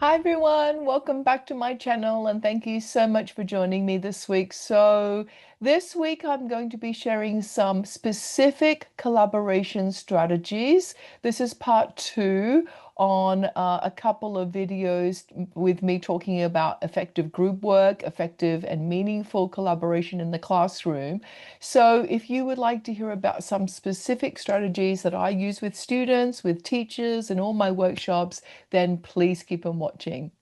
Hi everyone, welcome back to my channel and thank you so much for joining me this week. So, this week I'm going to be sharing some specific collaboration strategies. This is part two on a couple of videos with me talking about effective group work, effective and meaningful collaboration in the classroom. So, if you would like to hear about some specific strategies that I use with students, with teachers, and all my workshops, then please keep on watching.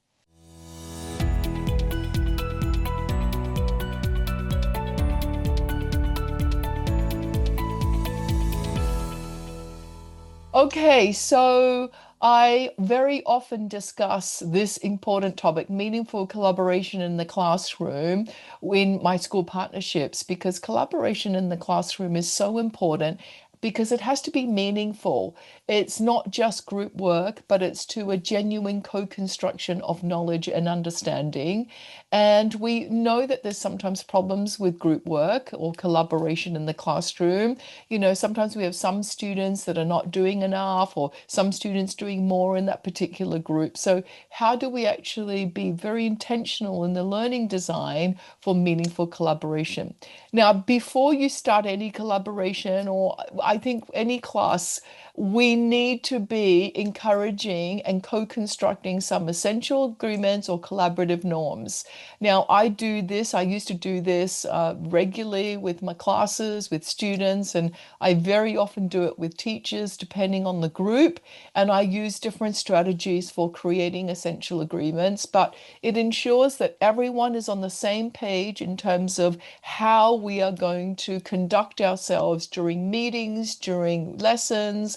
Okay, so I very often discuss this important topic, meaningful collaboration in the classroom, in my school partnerships, because collaboration in the classroom is so important because it has to be meaningful. It's not just group work, but it's to a genuine co-construction of knowledge and understanding. And we know that there's sometimes problems with group work or collaboration in the classroom. Sometimes we have some students that are not doing enough, or some students doing more in that particular group. So, how do we actually be very intentional in the learning design for meaningful collaboration? Now, before you start any collaboration, or I think any class, we need to be encouraging and co-constructing some essential agreements or collaborative norms. Now, I used to do this regularly with my classes, with students, and I very often do it with teachers, depending on the group. And I use different strategies for creating essential agreements, but it ensures that everyone is on the same page in terms of how we are going to conduct ourselves during meetings, during lessons,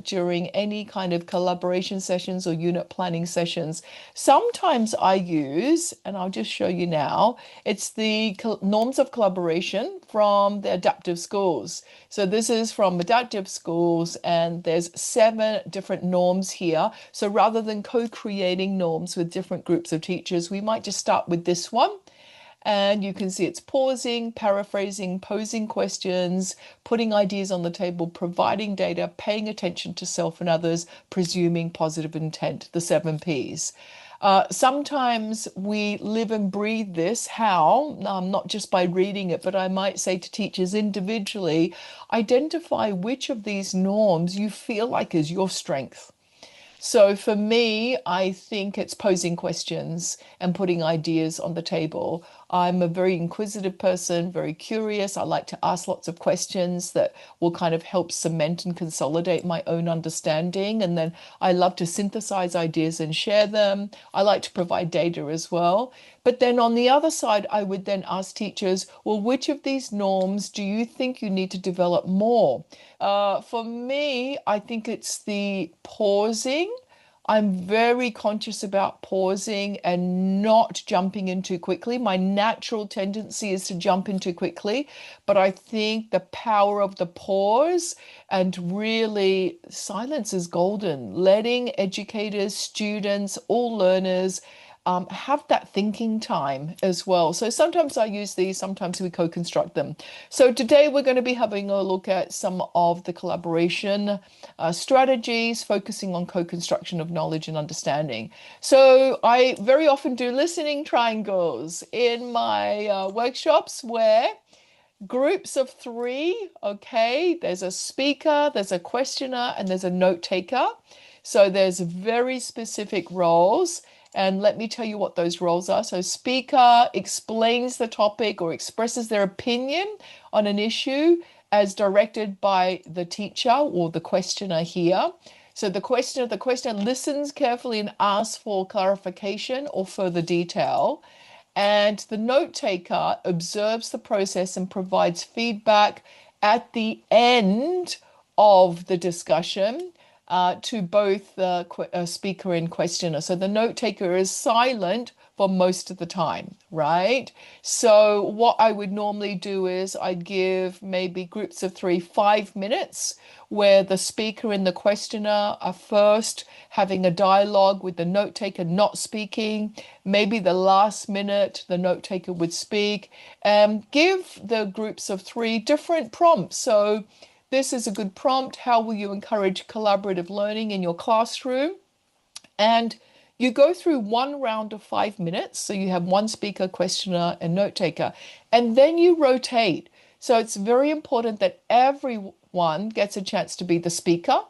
during any kind of collaboration sessions or unit planning sessions. Sometimes I use, and I'll just show you now, it's the norms of collaboration from the adaptive schools. So this is from adaptive schools, and there's 7 different norms here. So rather than co-creating norms with different groups of teachers, we might just start with this one. And you can see it's pausing, paraphrasing, posing questions, putting ideas on the table, providing data, paying attention to self and others, presuming positive intent, the 7 Ps. Sometimes we live and breathe this. How? Not just by reading it, but I might say to teachers individually, identify which of these norms you feel like is your strength. So for me, I think it's posing questions and putting ideas on the table. I'm a very inquisitive person, very curious. I like to ask lots of questions that will kind of help cement and consolidate my own understanding. And then I love to synthesize ideas and share them. I like to provide data as well. But then on the other side, I would then ask teachers, well, which of these norms do you think you need to develop more? For me, I think it's the pausing. I'm very conscious about pausing and not jumping in too quickly. My natural tendency is to jump in too quickly, but I think the power of the pause and really silence is golden. Letting educators, students, all learners have that thinking time as well. So sometimes I use these, sometimes we co-construct them. So today we're going to be having a look at some of the collaboration strategies, focusing on co-construction of knowledge and understanding. So I very often do listening triangles in my workshops where groups of 3, okay, there's a speaker, there's a questioner, and there's a note taker. So there's very specific roles. And let me tell you what those roles are. So, speaker explains the topic or expresses their opinion on an issue as directed by the teacher or the questioner here. So, the questioner listens carefully and asks for clarification or further detail. And the note taker observes the process and provides feedback at the end of the discussion to both the speaker and questioner. So the note taker is silent for most of the time, right? So what I would normally do is I'd give maybe groups of 3, 5 minutes where the speaker and the questioner are first having a dialogue with the note taker not speaking. Maybe the last minute the note taker would speak, and give the groups of 3 different prompts. So this is a good prompt. How will you encourage collaborative learning in your classroom? And You go through one round of 5 minutes. So you have one speaker, questioner, and note taker, and then you rotate. So it's very important that everyone gets a chance to be the speaker.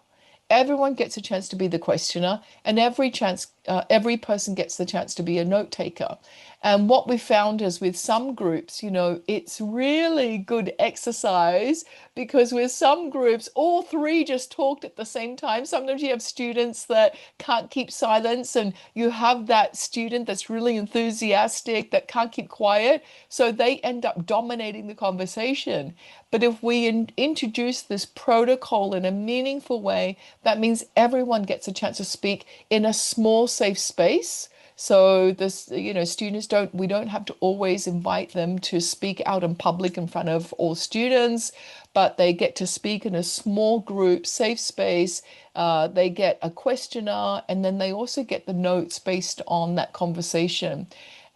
Everyone gets a chance to be the questioner, and every person gets the chance to be a note taker. And what we found is with some groups, it's really good exercise because with some groups, all three just talked at the same time. Sometimes you have students that can't keep silence, and you have that student that's really enthusiastic that can't keep quiet. So they end up dominating the conversation. But if we introduce this protocol in a meaningful way, that means everyone gets a chance to speak in a small, safe space. So this, students we don't have to always invite them to speak out in public in front of all students, but they get to speak in a small group, safe space. They get a questionnaire, and then they also get the notes based on that conversation.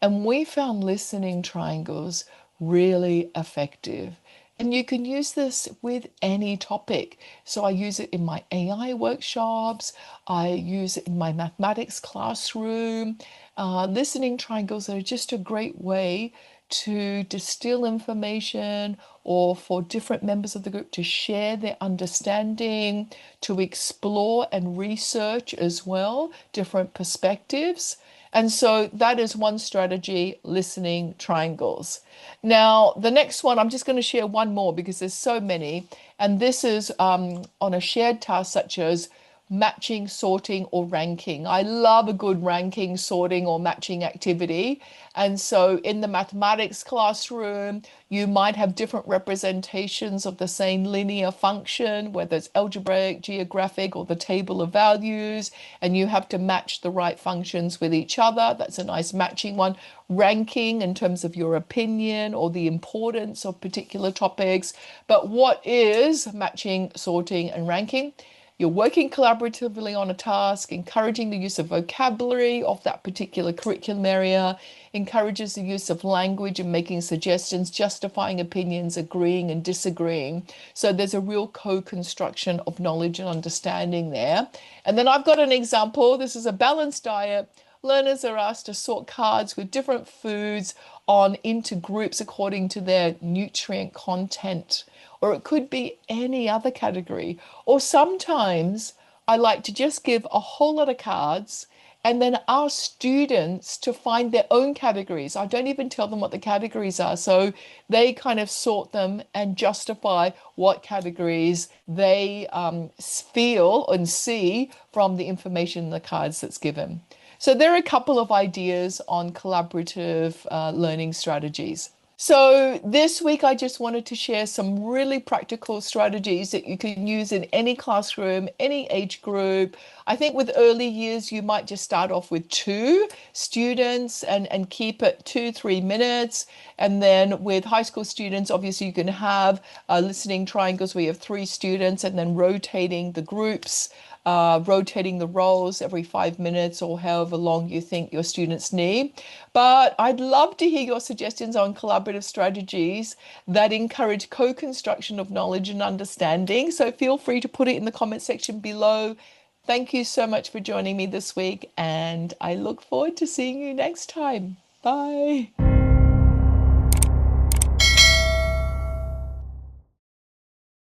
And we found listening triangles really effective. And you can use this with any topic. So I use it in my AI workshops. I use it in my mathematics classroom. Listening triangles are just a great way to distill information or for different members of the group to share their understanding, to explore and research as well, different perspectives. And so that is one strategy, listening triangles. Now, the next one, I'm just going to share one more because there's so many. And this is on a shared task such as matching, sorting, or ranking. I love a good ranking, sorting, or matching activity. And so in the mathematics classroom, you might have different representations of the same linear function, whether it's algebraic, geographic, or the table of values, and you have to match the right functions with each other. That's a nice matching one. Ranking in terms of your opinion or the importance of particular topics. But what is matching, sorting, and ranking? You're working collaboratively on a task, encouraging the use of vocabulary of that particular curriculum area, encourages the use of language and making suggestions, justifying opinions, agreeing and disagreeing. So there's a real co-construction of knowledge and understanding there. And then I've got an example. This is a balanced diet. Learners are asked to sort cards with different foods on into groups according to their nutrient content, or it could be any other category. Or sometimes I like to just give a whole lot of cards and then ask students to find their own categories. I don't even tell them what the categories are. So they kind of sort them and justify what categories they feel and see from the information in the cards that's given. So there are a couple of ideas on collaborative learning strategies. So this week, I just wanted to share some really practical strategies that you can use in any classroom, any age group. I think with early years, you might just start off with two students and keep it 2, 3 minutes. And then with high school students, obviously you can have listening triangles where you have three students and then rotating the groups. Rotating the roles every 5 minutes or however long you think your students need. But I'd love to hear your suggestions on collaborative strategies that encourage co-construction of knowledge and understanding. So feel free to put it in the comment section below. Thank you so much for joining me this week, and I look forward to seeing you next time. Bye.